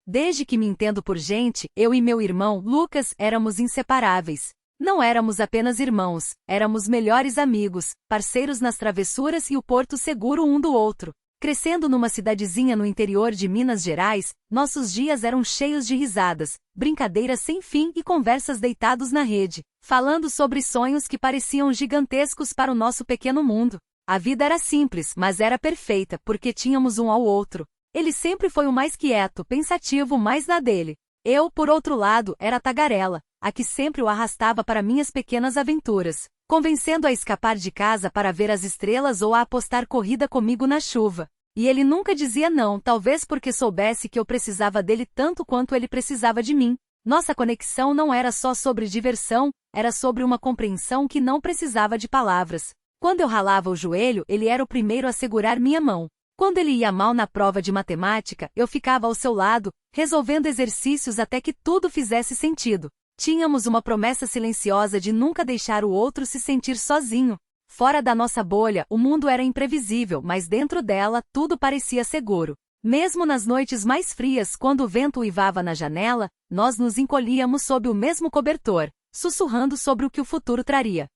Desde que me entendo por gente, eu e meu irmão, Lucas, éramos inseparáveis. Não éramos apenas irmãos, éramos melhores amigos, parceiros nas travessuras e o porto seguro um do outro. Crescendo numa cidadezinha no interior de Minas Gerais, nossos dias eram cheios de risadas, brincadeiras sem fim e conversas deitados na rede, falando sobre sonhos que pareciam gigantescos para o nosso pequeno mundo. A vida era simples, mas era perfeita, porque tínhamos um ao outro. Ele sempre foi o mais quieto, pensativo, mais na dele. Eu, por outro lado, era a tagarela, a que sempre o arrastava para minhas pequenas aventuras, convencendo a escapar de casa para ver as estrelas ou a apostar corrida comigo na chuva. E ele nunca dizia não, talvez porque soubesse que eu precisava dele tanto quanto ele precisava de mim. Nossa conexão não era só sobre diversão, era sobre uma compreensão que não precisava de palavras. Quando eu ralava o joelho, ele era o primeiro a segurar minha mão. Quando ele ia mal na prova de matemática, eu ficava ao seu lado, resolvendo exercícios até que tudo fizesse sentido. Tínhamos uma promessa silenciosa de nunca deixar o outro se sentir sozinho. Fora da nossa bolha, o mundo era imprevisível, mas dentro dela, tudo parecia seguro. Mesmo nas noites mais frias, quando o vento uivava na janela, nós nos encolhíamos sob o mesmo cobertor, sussurrando sobre o que o futuro traria.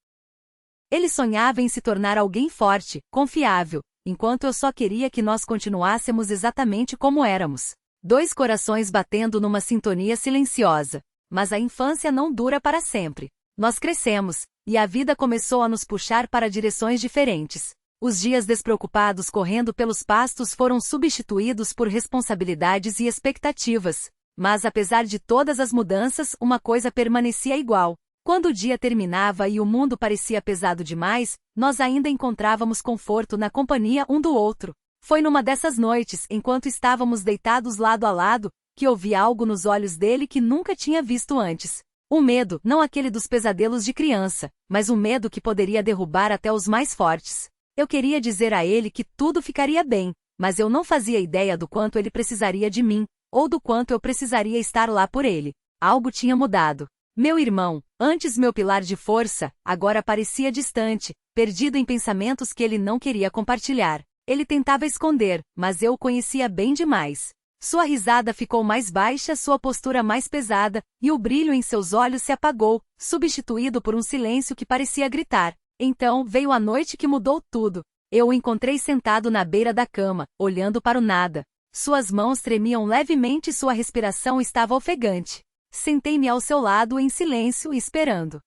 Ele sonhava em se tornar alguém forte, confiável, enquanto eu só queria que nós continuássemos exatamente como éramos. Dois corações batendo numa sintonia silenciosa. Mas a infância não dura para sempre. Nós crescemos, e a vida começou a nos puxar para direções diferentes. Os dias despreocupados correndo pelos pastos foram substituídos por responsabilidades e expectativas. Mas apesar de todas as mudanças, uma coisa permanecia igual. Quando o dia terminava e o mundo parecia pesado demais, nós ainda encontrávamos conforto na companhia um do outro. Foi numa dessas noites, enquanto estávamos deitados lado a lado, que ouvi algo nos olhos dele que nunca tinha visto antes. Um medo, não aquele dos pesadelos de criança, mas um medo que poderia derrubar até os mais fortes. Eu queria dizer a ele que tudo ficaria bem, mas eu não fazia ideia do quanto ele precisaria de mim, ou do quanto eu precisaria estar lá por ele. Algo tinha mudado. Meu irmão, antes meu pilar de força, agora parecia distante, perdido em pensamentos que ele não queria compartilhar. Ele tentava esconder, mas eu o conhecia bem demais. Sua risada ficou mais baixa, sua postura mais pesada, e o brilho em seus olhos se apagou, substituído por um silêncio que parecia gritar. Então veio a noite que mudou tudo. Eu o encontrei sentado na beira da cama, olhando para o nada. Suas mãos tremiam levemente e sua respiração estava ofegante. Sentei-me ao seu lado em silêncio, esperando.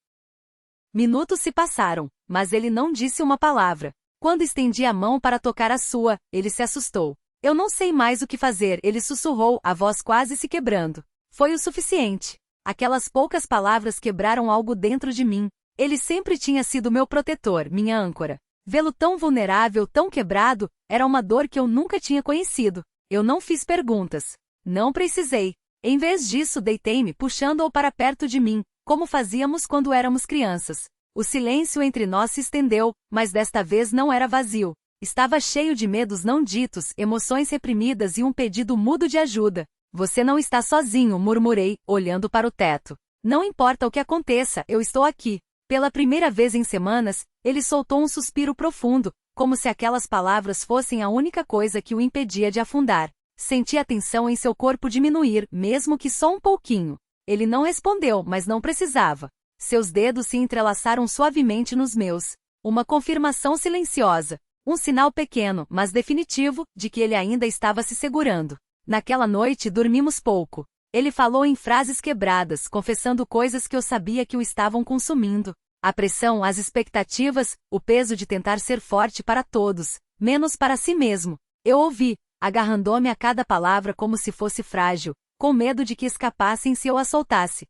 Minutos se passaram, mas ele não disse uma palavra. Quando estendi a mão para tocar a sua, ele se assustou. Eu não sei mais o que fazer, ele sussurrou, a voz quase se quebrando. Foi o suficiente. Aquelas poucas palavras quebraram algo dentro de mim. Ele sempre tinha sido meu protetor, minha âncora. Vê-lo tão vulnerável, tão quebrado, era uma dor que eu nunca tinha conhecido. Eu não fiz perguntas. Não precisei. Em vez disso, deitei-me, puxando-o para perto de mim, como fazíamos quando éramos crianças. O silêncio entre nós se estendeu, mas desta vez não era vazio. Estava cheio de medos não ditos, emoções reprimidas e um pedido mudo de ajuda. Você não está sozinho, murmurei, olhando para o teto. Não importa o que aconteça, eu estou aqui. Pela primeira vez em semanas, ele soltou um suspiro profundo, como se aquelas palavras fossem a única coisa que o impedia de afundar. Senti a tensão em seu corpo diminuir, mesmo que só um pouquinho. Ele não respondeu, mas não precisava. Seus dedos se entrelaçaram suavemente nos meus. Uma confirmação silenciosa. Um sinal pequeno, mas definitivo, de que ele ainda estava se segurando. Naquela noite dormimos pouco. Ele falou em frases quebradas, confessando coisas que eu sabia que o estavam consumindo. A pressão, as expectativas, o peso de tentar ser forte para todos, menos para si mesmo. Eu ouvi, agarrando-me a cada palavra como se fosse frágil, com medo de que escapassem se eu a soltasse.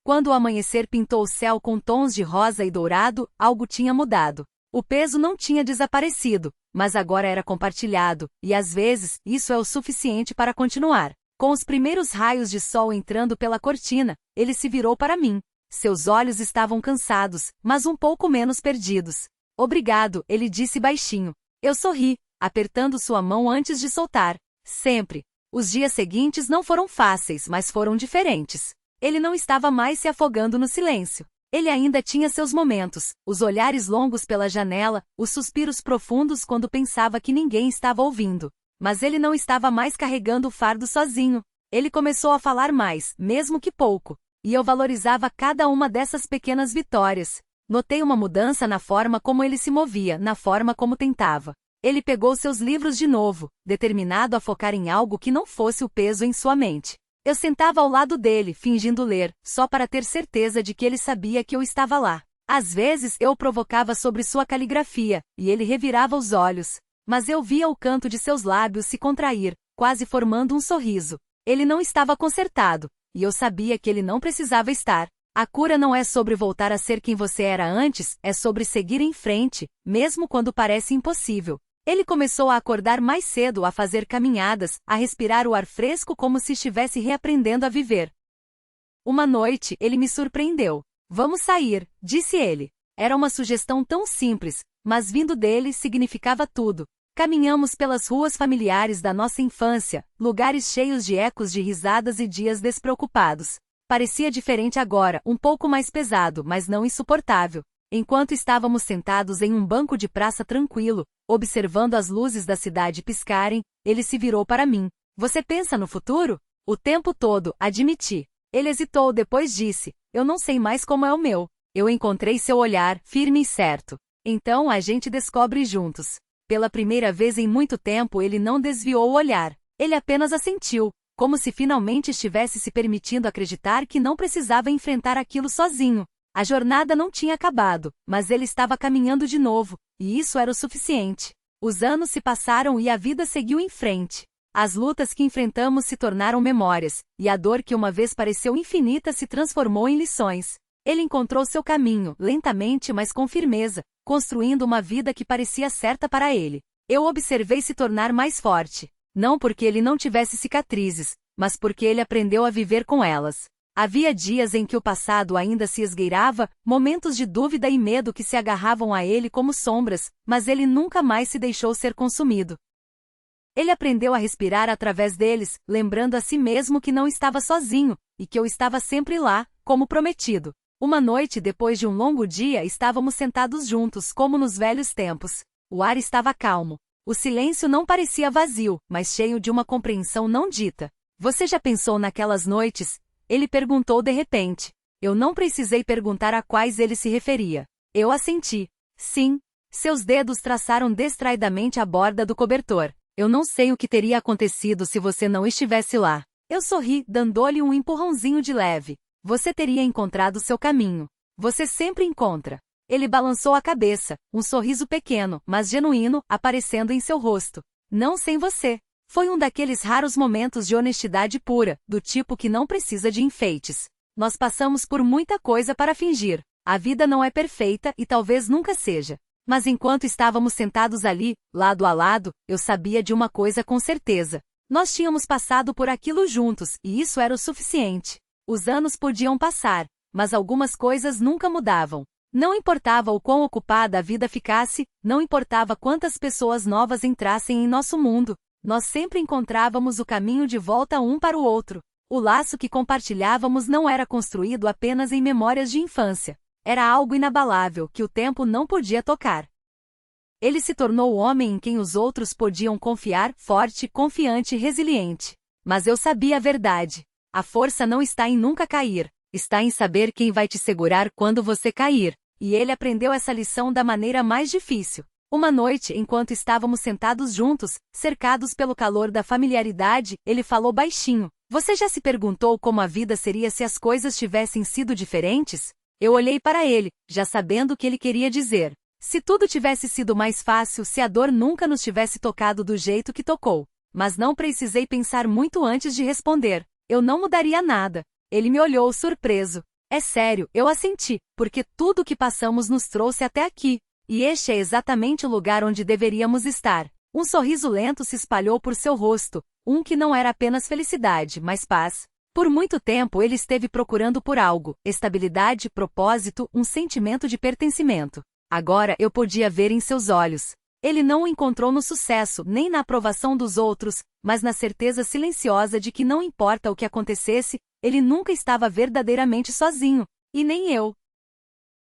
Quando o amanhecer pintou o céu com tons de rosa e dourado, algo tinha mudado. O peso não tinha desaparecido, mas agora era compartilhado, e às vezes, isso é o suficiente para continuar. Com os primeiros raios de sol entrando pela cortina, ele se virou para mim. Seus olhos estavam cansados, mas um pouco menos perdidos. Obrigado, ele disse baixinho. Eu sorri, apertando sua mão antes de soltar. Sempre. Os dias seguintes não foram fáceis, mas foram diferentes. Ele não estava mais se afogando no silêncio. Ele ainda tinha seus momentos, os olhares longos pela janela, os suspiros profundos quando pensava que ninguém estava ouvindo. Mas ele não estava mais carregando o fardo sozinho. Ele começou a falar mais, mesmo que pouco, e eu valorizava cada uma dessas pequenas vitórias. Notei uma mudança na forma como ele se movia, na forma como tentava. Ele pegou seus livros de novo, determinado a focar em algo que não fosse o peso em sua mente. Eu sentava ao lado dele, fingindo ler, só para ter certeza de que ele sabia que eu estava lá. Às vezes eu o provocava sobre sua caligrafia, e ele revirava os olhos. Mas eu via o canto de seus lábios se contrair, quase formando um sorriso. Ele não estava consertado, e eu sabia que ele não precisava estar. A cura não é sobre voltar a ser quem você era antes, é sobre seguir em frente, mesmo quando parece impossível. Ele começou a acordar mais cedo, a fazer caminhadas, a respirar o ar fresco como se estivesse reaprendendo a viver. Uma noite, ele me surpreendeu. Vamos sair, disse ele. Era uma sugestão tão simples, mas vindo dele significava tudo. Caminhamos pelas ruas familiares da nossa infância, lugares cheios de ecos de risadas e dias despreocupados. Parecia diferente agora, um pouco mais pesado, mas não insuportável. Enquanto estávamos sentados em um banco de praça tranquilo, observando as luzes da cidade piscarem, ele se virou para mim. Você pensa no futuro? O tempo todo, admiti. Ele hesitou, depois disse, eu não sei mais como é o meu. Eu encontrei seu olhar, firme e certo. Então a gente descobre juntos. Pela primeira vez em muito tempo ele não desviou o olhar. Ele apenas assentiu, como se finalmente estivesse se permitindo acreditar que não precisava enfrentar aquilo sozinho. A jornada não tinha acabado, mas ele estava caminhando de novo, e isso era o suficiente. Os anos se passaram e a vida seguiu em frente. As lutas que enfrentamos se tornaram memórias, e a dor que uma vez pareceu infinita se transformou em lições. Ele encontrou seu caminho, lentamente mas com firmeza, construindo uma vida que parecia certa para ele. Eu observei se tornar mais forte. Não porque ele não tivesse cicatrizes, mas porque ele aprendeu a viver com elas. Havia dias em que o passado ainda se esgueirava, momentos de dúvida e medo que se agarravam a ele como sombras, mas ele nunca mais se deixou ser consumido. Ele aprendeu a respirar através deles, lembrando a si mesmo que não estava sozinho, e que eu estava sempre lá, como prometido. Uma noite depois de um longo dia estávamos sentados juntos como nos velhos tempos. O ar estava calmo. O silêncio não parecia vazio, mas cheio de uma compreensão não dita. Você já pensou naquelas noites? Ele perguntou de repente. Eu não precisei perguntar a quais ele se referia. Eu assenti. Sim. Seus dedos traçaram distraidamente a borda do cobertor. Eu não sei o que teria acontecido se você não estivesse lá. Eu sorri, dando-lhe um empurrãozinho de leve. Você teria encontrado seu caminho. Você sempre encontra. Ele balançou a cabeça, um sorriso pequeno, mas genuíno, aparecendo em seu rosto. Não sem você. Foi um daqueles raros momentos de honestidade pura, do tipo que não precisa de enfeites. Nós passamos por muita coisa para fingir. A vida não é perfeita e talvez nunca seja. Mas enquanto estávamos sentados ali, lado a lado, eu sabia de uma coisa com certeza. Nós tínhamos passado por aquilo juntos, e isso era o suficiente. Os anos podiam passar, mas algumas coisas nunca mudavam. Não importava o quão ocupada a vida ficasse, não importava quantas pessoas novas entrassem em nosso mundo, nós sempre encontrávamos o caminho de volta um para o outro. O laço que compartilhávamos não era construído apenas em memórias de infância. Era algo inabalável que o tempo não podia tocar. Ele se tornou o homem em quem os outros podiam confiar, forte, confiante e resiliente. Mas eu sabia a verdade. A força não está em nunca cair, está em saber quem vai te segurar quando você cair. E ele aprendeu essa lição da maneira mais difícil. Uma noite, enquanto estávamos sentados juntos, cercados pelo calor da familiaridade, ele falou baixinho. Você já se perguntou como a vida seria se as coisas tivessem sido diferentes? Eu olhei para ele, já sabendo o que ele queria dizer. Se tudo tivesse sido mais fácil, se a dor nunca nos tivesse tocado do jeito que tocou. Mas não precisei pensar muito antes de responder. Eu não mudaria nada. Ele me olhou surpreso. É sério, eu assenti, porque tudo o que passamos nos trouxe até aqui. E este é exatamente o lugar onde deveríamos estar. Um sorriso lento se espalhou por seu rosto, um que não era apenas felicidade, mas paz. Por muito tempo ele esteve procurando por algo, estabilidade, propósito, um sentimento de pertencimento. Agora eu podia ver em seus olhos. Ele não o encontrou no sucesso, nem na aprovação dos outros, mas na certeza silenciosa de que não importa o que acontecesse, ele nunca estava verdadeiramente sozinho. E nem eu.